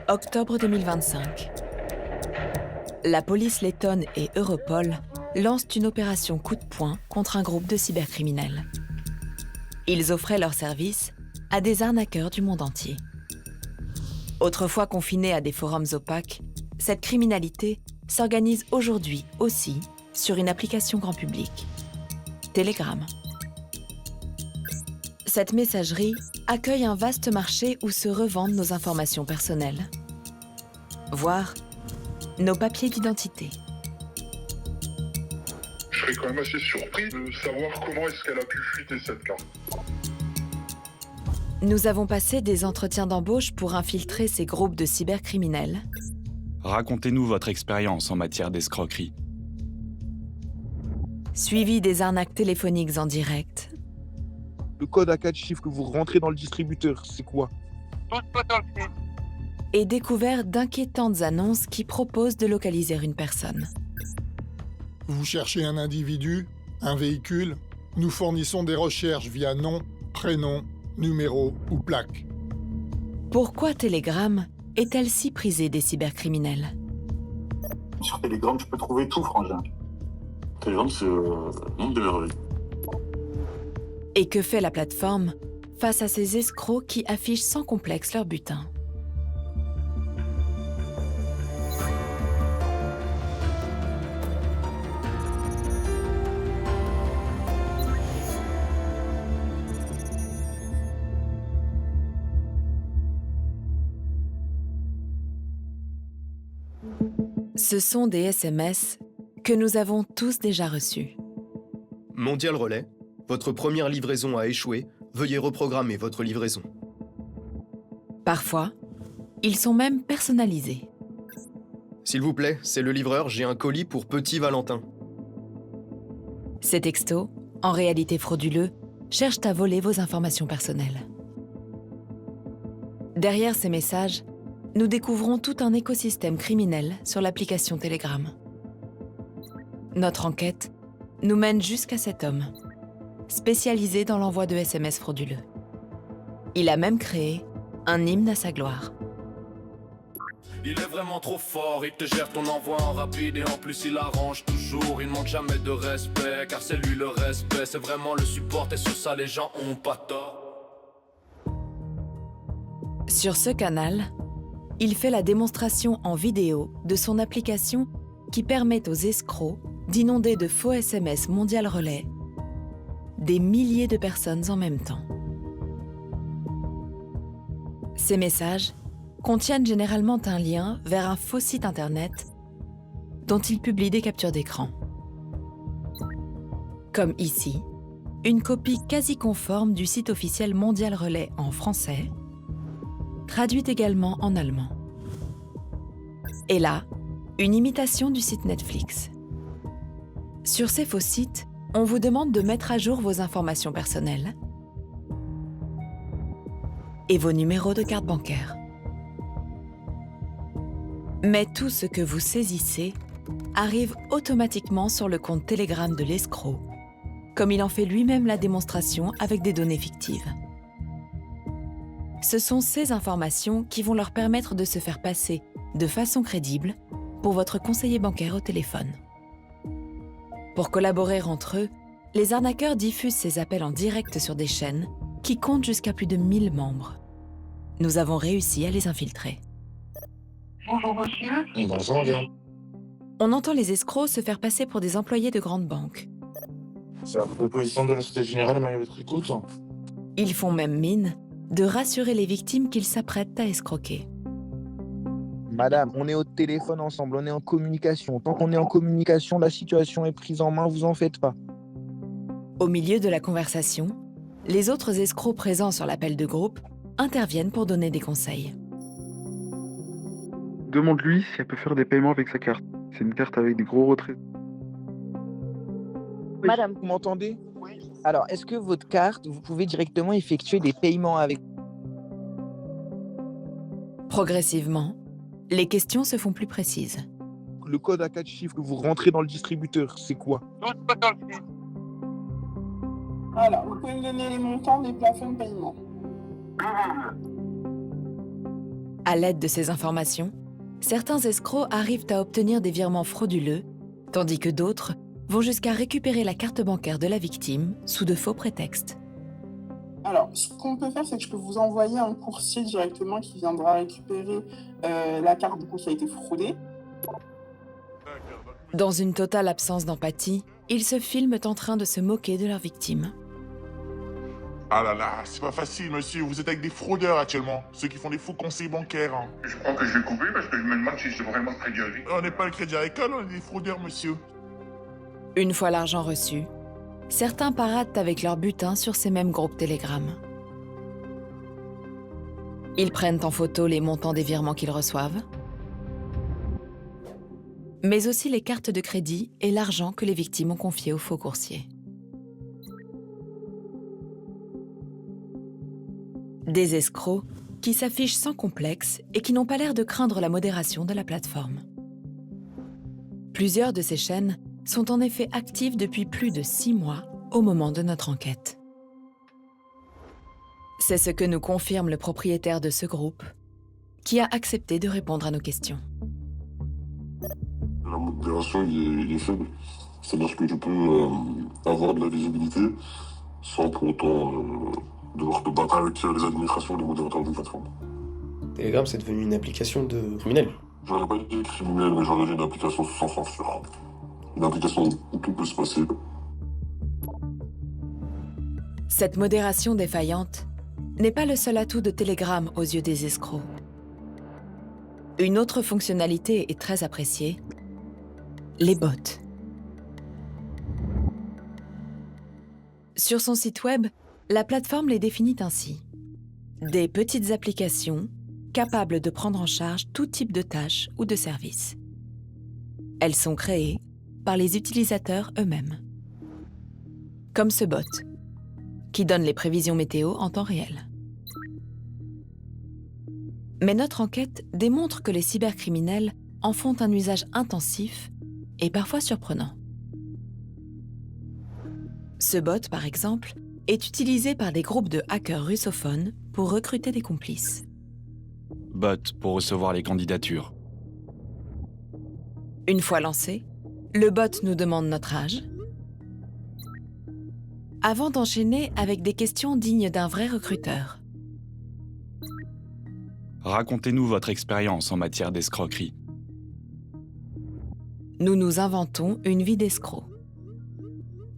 Octobre 2025. La police lettonne et Europol lancent une opération coup de poing contre un groupe de cybercriminels. Ils offraient leurs services à des arnaqueurs du monde entier. Autrefois confinée à des forums opaques, cette criminalité s'organise aujourd'hui aussi sur une application grand public, Telegram. Cette messagerie accueille un vaste marché où se revendent nos informations personnelles, voire nos papiers d'identité. Je serais quand même assez surpris de savoir comment est-ce qu'elle a pu fuiter cette carte. Nous avons passé des entretiens d'embauche pour infiltrer ces groupes de cybercriminels. Racontez-nous votre expérience en matière d'escroquerie. Suivi des arnaques téléphoniques en direct. Le code à 4 chiffres que vous rentrez dans le distributeur, c'est quoi? Et découvert d'inquiétantes annonces qui proposent de localiser une personne. Vous cherchez un individu, un véhicule? Nous fournissons des recherches via nom, prénom, numéro ou plaque. Pourquoi Telegram est-elle si prisée des cybercriminels? Sur Telegram, tu peux trouver tout, frangin. Telegram, c'est le monde de merveilles. Et que fait la plateforme face à ces escrocs qui affichent sans complexe leur butin? Ce sont des SMS que nous avons tous déjà reçus. Mondial Relais, votre première livraison a échoué, veuillez reprogrammer votre livraison. Parfois, ils sont même personnalisés. S'il vous plaît, c'est le livreur, j'ai un colis pour Petit Valentin. Ces textos, en réalité frauduleux, cherchent à voler vos informations personnelles. Derrière ces messages, nous découvrons tout un écosystème criminel sur l'application Telegram. Notre enquête nous mène jusqu'à cet homme, spécialisé dans l'envoi de SMS frauduleux. Il a même créé un hymne à sa gloire. Il est vraiment trop fort, il te gère ton envoi en rapide et en plus il arrange toujours. Il manque jamais de respect, car c'est lui le respect. C'est vraiment le support et sur ça les gens ont pas tort. Sur ce canal, il fait la démonstration en vidéo de son application qui permet aux escrocs d'inonder de faux SMS Mondial Relais des milliers de personnes en même temps. Ces messages contiennent généralement un lien vers un faux site internet dont il publie des captures d'écran. Comme ici, une copie quasi conforme du site officiel Mondial Relais en français, traduite également en allemand. Et là, une imitation du site Netflix. Sur ces faux sites, on vous demande de mettre à jour vos informations personnelles et vos numéros de carte bancaire. Mais tout ce que vous saisissez arrive automatiquement sur le compte Telegram de l'escroc, comme il en fait lui-même la démonstration avec des données fictives. Ce sont ces informations qui vont leur permettre de se faire passer de façon crédible pour votre conseiller bancaire au téléphone. Pour collaborer entre eux, les arnaqueurs diffusent ces appels en direct sur des chaînes qui comptent jusqu'à plus de 1000 membres. Nous avons réussi à les infiltrer. Bonjour monsieur. Bonjour, bien. On entend les escrocs se faire passer pour des employés de grandes banques. C'est la proposition de la Société Générale, mais votre écoute. Ils font même mine de rassurer les victimes qu'ils s'apprêtent à escroquer. Madame, on est au téléphone ensemble, on est en communication. Tant qu'on est en communication, la situation est prise en main, vous en faites pas. Au milieu de la conversation, les autres escrocs présents sur l'appel de groupe interviennent pour donner des conseils. Demande-lui si elle peut faire des paiements avec sa carte. C'est une carte avec des gros retraits. Madame, vous m'entendez? Oui. Alors, est-ce que votre carte, vous pouvez directement effectuer des paiements avec? Progressivement, les questions se font plus précises. Le code à 4 chiffres que vous rentrez dans le distributeur, c'est quoi? Alors, vous pouvez me donner les montants des plafonds de paiement. À l'aide de ces informations, certains escrocs arrivent à obtenir des virements frauduleux, tandis que d'autres vont jusqu'à récupérer la carte bancaire de la victime sous de faux prétextes. Alors, ce qu'on peut faire, c'est que je peux vous envoyer un coursier directement qui viendra récupérer la carte du coup, qui a été fraudée. Dans une totale absence d'empathie, ils se filment en train de se moquer de leur victime. Ah là là, c'est pas facile, monsieur. Vous êtes avec des fraudeurs actuellement. Ceux qui font des faux conseils bancaires. Hein. Je crois que je vais couper parce que je me demande si c'est vraiment le Crédit Agricole. On n'est pas le Crédit Agricole, on est des fraudeurs, monsieur. Une fois l'argent reçu, certains paradent avec leur butin sur ces mêmes groupes Telegram. Ils prennent en photo les montants des virements qu'ils reçoivent, mais aussi les cartes de crédit et l'argent que les victimes ont confié aux faux coursiers. Des escrocs qui s'affichent sans complexe et qui n'ont pas l'air de craindre la modération de la plateforme. Plusieurs de ces chaînes sont en effet actives depuis plus de 6 mois au moment de notre enquête. C'est ce que nous confirme le propriétaire de ce groupe, qui a accepté de répondre à nos questions. La modération il est faible. C'est-à-dire que tu peux avoir de la visibilité sans pour autant devoir te battre avec les administrations et les modérateurs de plateforme. Telegram, c'est devenu une application de criminel. J'aurais pas dit criminel, mais j'aurais dit une application sans censure. Une application où tout peut se passer. Cette modération défaillante n'est pas le seul atout de Telegram aux yeux des escrocs. Une autre fonctionnalité est très appréciée, les bots. Sur son site web, la plateforme les définit ainsi. Des petites applications capables de prendre en charge tout type de tâches ou de services. Elles sont créées par les utilisateurs eux-mêmes. Comme ce bot, qui donne les prévisions météo en temps réel. Mais notre enquête démontre que les cybercriminels en font un usage intensif et parfois surprenant. Ce bot, par exemple, est utilisé par des groupes de hackers russophones pour recruter des complices. Bot pour recevoir les candidatures. Une fois lancé, le bot nous demande notre âge, avant d'enchaîner avec des questions dignes d'un vrai recruteur. Racontez-nous votre expérience en matière d'escroquerie. Nous nous inventons une vie d'escroc.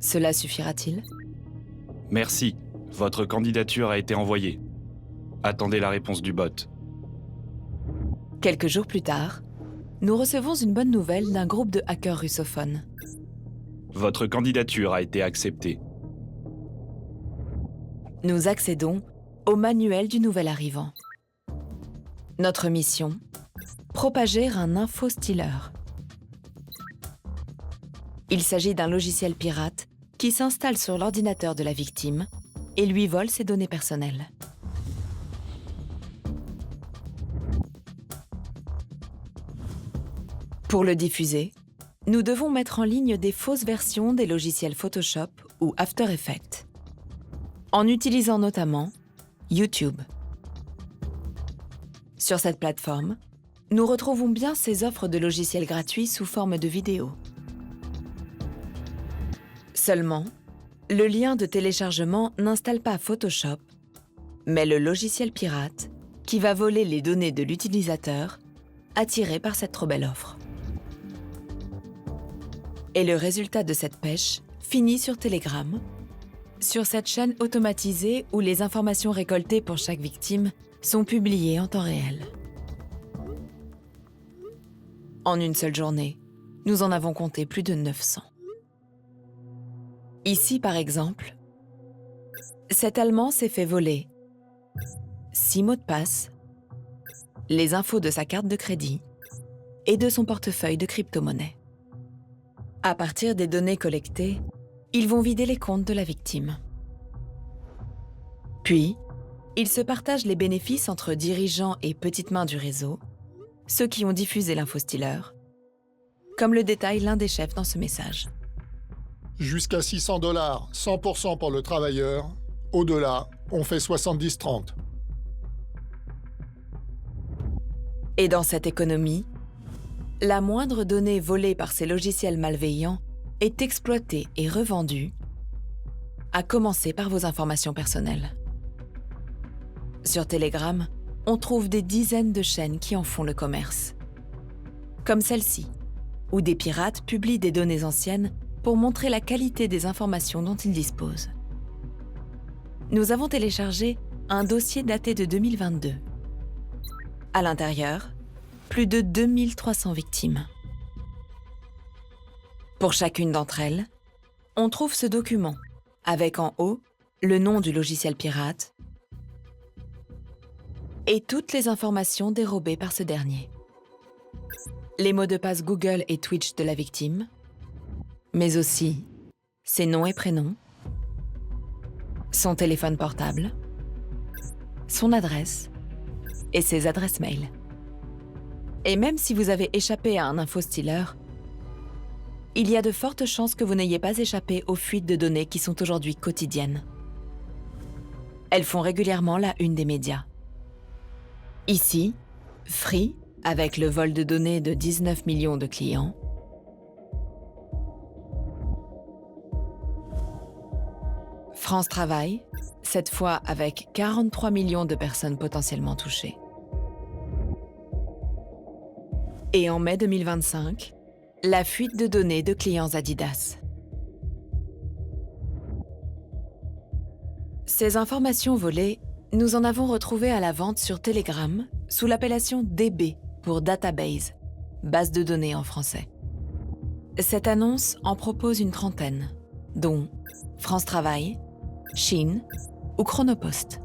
Cela suffira-t-il ? Merci, votre candidature a été envoyée. Attendez la réponse du bot. Quelques jours plus tard, nous recevons une bonne nouvelle d'un groupe de hackers russophones. Votre candidature a été acceptée. Nous accédons au manuel du nouvel arrivant. Notre mission, propager un info-stealer. Il s'agit d'un logiciel pirate qui s'installe sur l'ordinateur de la victime et lui vole ses données personnelles. Pour le diffuser, nous devons mettre en ligne des fausses versions des logiciels Photoshop ou After Effects, en utilisant notamment YouTube. Sur cette plateforme, nous retrouvons bien ces offres de logiciels gratuits sous forme de vidéos. Seulement, le lien de téléchargement n'installe pas Photoshop, mais le logiciel pirate qui va voler les données de l'utilisateur attiré par cette trop belle offre. Et le résultat de cette pêche finit sur Telegram, sur cette chaîne automatisée où les informations récoltées pour chaque victime sont publiées en temps réel. En une seule journée, nous en avons compté plus de 900. Ici, par exemple, cet Allemand s'est fait voler 6 mots de passe, les infos de sa carte de crédit et de son portefeuille de crypto-monnaie. À partir des données collectées, ils vont vider les comptes de la victime. Puis, ils se partagent les bénéfices entre dirigeants et petites mains du réseau, ceux qui ont diffusé l'info-stealer, comme le détaille l'un des chefs dans ce message. Jusqu'à $600, 100% pour le travailleur. Au-delà, on fait 70-30. Et dans cette économie, la moindre donnée volée par ces logiciels malveillants est exploitée et revendue, à commencer par vos informations personnelles. Sur Telegram, on trouve des dizaines de chaînes qui en font le commerce. Comme celle-ci, où des pirates publient des données anciennes pour montrer la qualité des informations dont ils disposent. Nous avons téléchargé un dossier daté de 2022. À l'intérieur, plus de 2300 victimes. Pour chacune d'entre elles, on trouve ce document, avec en haut le nom du logiciel pirate et toutes les informations dérobées par ce dernier. Les mots de passe Google et Twitch de la victime, mais aussi ses noms et prénoms, son téléphone portable, son adresse et ses adresses mail. Et même si vous avez échappé à un infostealer, il y a de fortes chances que vous n'ayez pas échappé aux fuites de données qui sont aujourd'hui quotidiennes. Elles font régulièrement la une des médias. Ici, Free, avec le vol de données de 19 millions de clients. France Travail, cette fois avec 43 millions de personnes potentiellement touchées. Et en mai 2025, la fuite de données de clients Adidas. Ces informations volées, nous en avons retrouvé à la vente sur Telegram sous l'appellation DB pour Database, base de données en français. Cette annonce en propose une trentaine, dont France Travail, Shein ou Chronopost.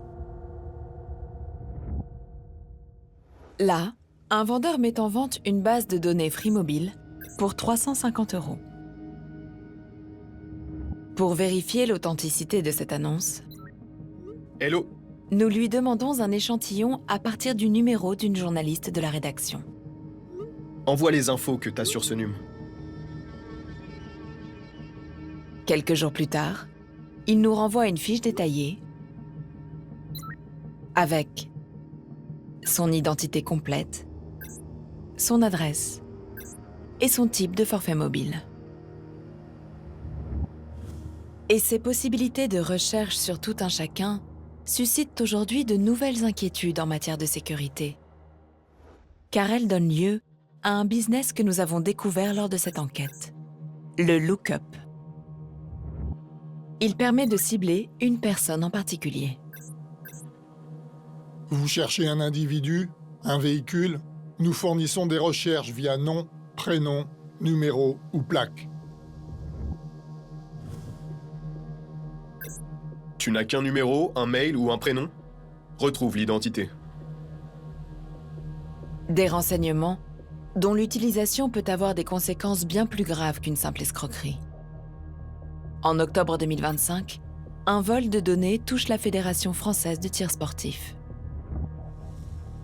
Là, un vendeur met en vente une base de données Free Mobile pour 350 €. Pour vérifier l'authenticité de cette annonce, Hello. Nous lui demandons un échantillon à partir du numéro d'une journaliste de la rédaction. Envoie les infos que t'as sur ce numéro. Quelques jours plus tard, il nous renvoie une fiche détaillée avec son identité complète, son adresse et son type de forfait mobile. Et ces possibilités de recherche sur tout un chacun suscitent aujourd'hui de nouvelles inquiétudes en matière de sécurité, car elles donnent lieu à un business que nous avons découvert lors de cette enquête, le lookup. Il permet de cibler une personne en particulier. Vous cherchez un individu, un véhicule, nous fournissons des recherches via nom, prénom, numéro ou plaque. Tu n'as qu'un numéro, un mail ou un prénom? Retrouve l'identité. Des renseignements dont l'utilisation peut avoir des conséquences bien plus graves qu'une simple escroquerie. En octobre 2025, un vol de données touche la Fédération française de tir sportif.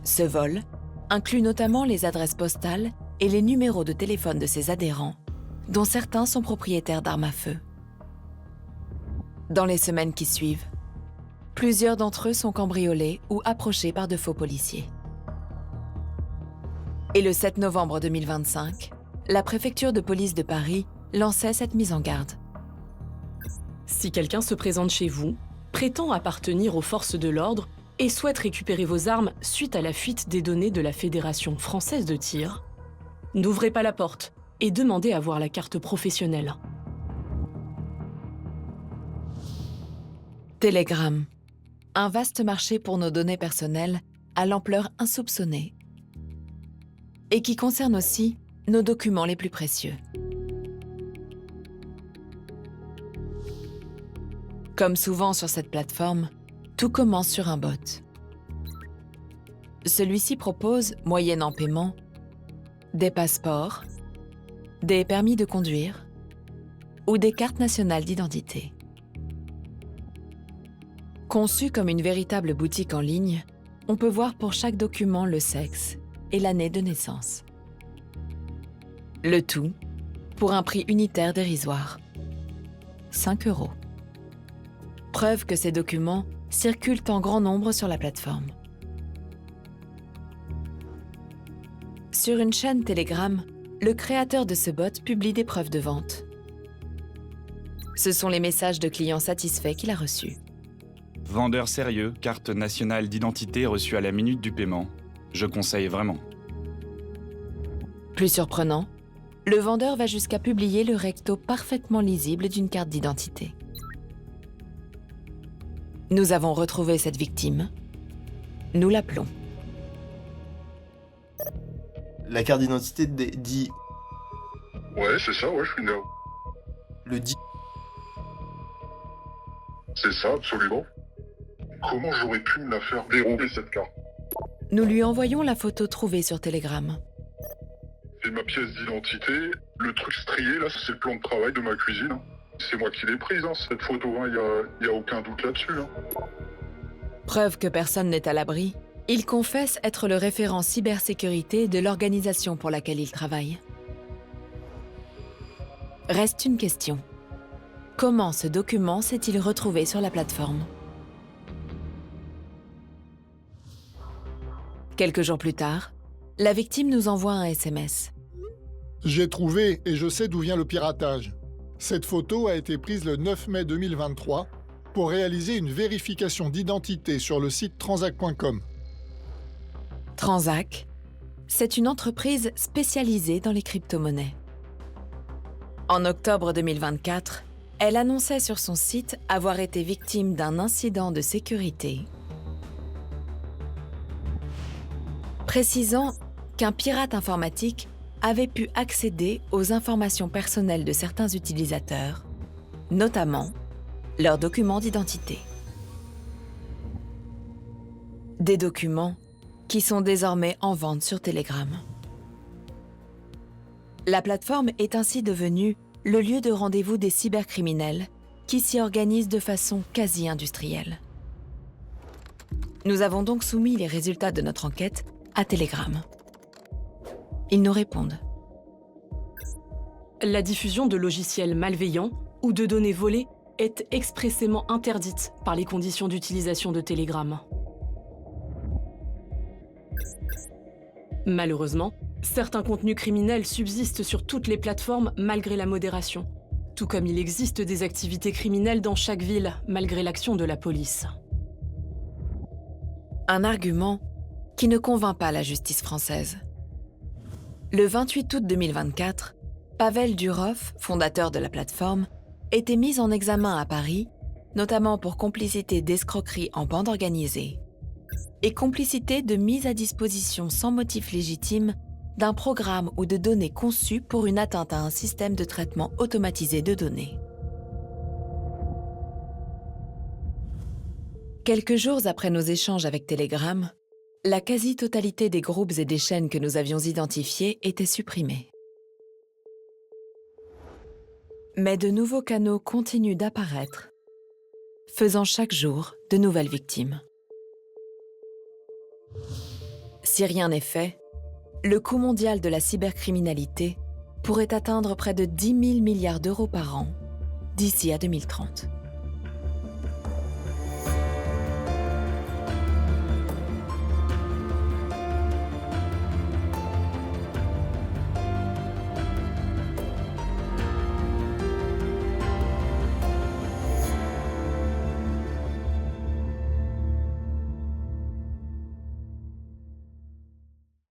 Ce vol inclut notamment les adresses postales et les numéros de téléphone de ses adhérents, dont certains sont propriétaires d'armes à feu. Dans les semaines qui suivent, plusieurs d'entre eux sont cambriolés ou approchés par de faux policiers. Et le 7 novembre 2025, la préfecture de police de Paris lançait cette mise en garde. Si quelqu'un se présente chez vous, prétend appartenir aux forces de l'ordre et souhaite récupérer vos armes suite à la fuite des données de la Fédération française de tir, n'ouvrez pas la porte et demandez à voir la carte professionnelle. Telegram, un vaste marché pour nos données personnelles à l'ampleur insoupçonnée et qui concerne aussi nos documents les plus précieux. Comme souvent sur cette plateforme, tout commence sur un bot. Celui-ci propose, moyennant paiement, des passeports, des permis de conduire ou des cartes nationales d'identité. Conçu comme une véritable boutique en ligne, on peut voir pour chaque document le sexe et l'année de naissance. Le tout pour un prix unitaire dérisoire, 5 €. Preuve que ces documents circulent en grand nombre sur la plateforme. Sur une chaîne Telegram, le créateur de ce bot publie des preuves de vente. Ce sont les messages de clients satisfaits qu'il a reçus. Vendeur sérieux, carte nationale d'identité reçue à la minute du paiement. Je conseille vraiment. Plus surprenant, le vendeur va jusqu'à publier le recto parfaitement lisible d'une carte d'identité. Nous avons retrouvé cette victime. Nous l'appelons. La carte d'identité dit... Ouais, c'est ça, ouais, je suis né. Le dit... C'est ça, absolument. Comment j'aurais pu me la faire dérouler, cette carte? Nous lui envoyons la photo trouvée sur Telegram. C'est ma pièce d'identité. Le truc strié, là, c'est le plan de travail de ma cuisine. Hein. C'est moi qui l'ai prise, hein, cette photo, hein, y a aucun doute là-dessus. Hein. Preuve que personne n'est à l'abri, il confesse être le référent cybersécurité de l'organisation pour laquelle il travaille. Reste une question. Comment ce document s'est-il retrouvé sur la plateforme? Quelques jours plus tard, la victime nous envoie un SMS. J'ai trouvé et je sais d'où vient le piratage. Cette photo a été prise le 9 mai 2023 pour réaliser une vérification d'identité sur le site transac.com. Transac, c'est une entreprise spécialisée dans les crypto-monnaies. En octobre 2024, elle annonçait sur son site avoir été victime d'un incident de sécurité, précisant qu'un pirate informatique avait pu accéder aux informations personnelles de certains utilisateurs, notamment leurs documents d'identité. Des documents qui sont désormais en vente sur Telegram. La plateforme est ainsi devenue le lieu de rendez-vous des cybercriminels qui s'y organisent de façon quasi industrielle. Nous avons donc soumis les résultats de notre enquête à Telegram. Ils nous répondent. La diffusion de logiciels malveillants ou de données volées est expressément interdite par les conditions d'utilisation de Telegram. Malheureusement, certains contenus criminels subsistent sur toutes les plateformes malgré la modération, tout comme il existe des activités criminelles dans chaque ville malgré l'action de la police. Un argument qui ne convainc pas la justice française. Le 28 août 2024, Pavel Durov, fondateur de la plateforme, était mis en examen à Paris, notamment pour complicité d'escroquerie en bande organisée et complicité de mise à disposition sans motif légitime d'un programme ou de données conçues pour une atteinte à un système de traitement automatisé de données. Quelques jours après nos échanges avec Telegram, la quasi-totalité des groupes et des chaînes que nous avions identifiés étaient supprimés. Mais de nouveaux canaux continuent d'apparaître, faisant chaque jour de nouvelles victimes. Si rien n'est fait, le coût mondial de la cybercriminalité pourrait atteindre près de 10 000 milliards d'euros par an d'ici à 2030.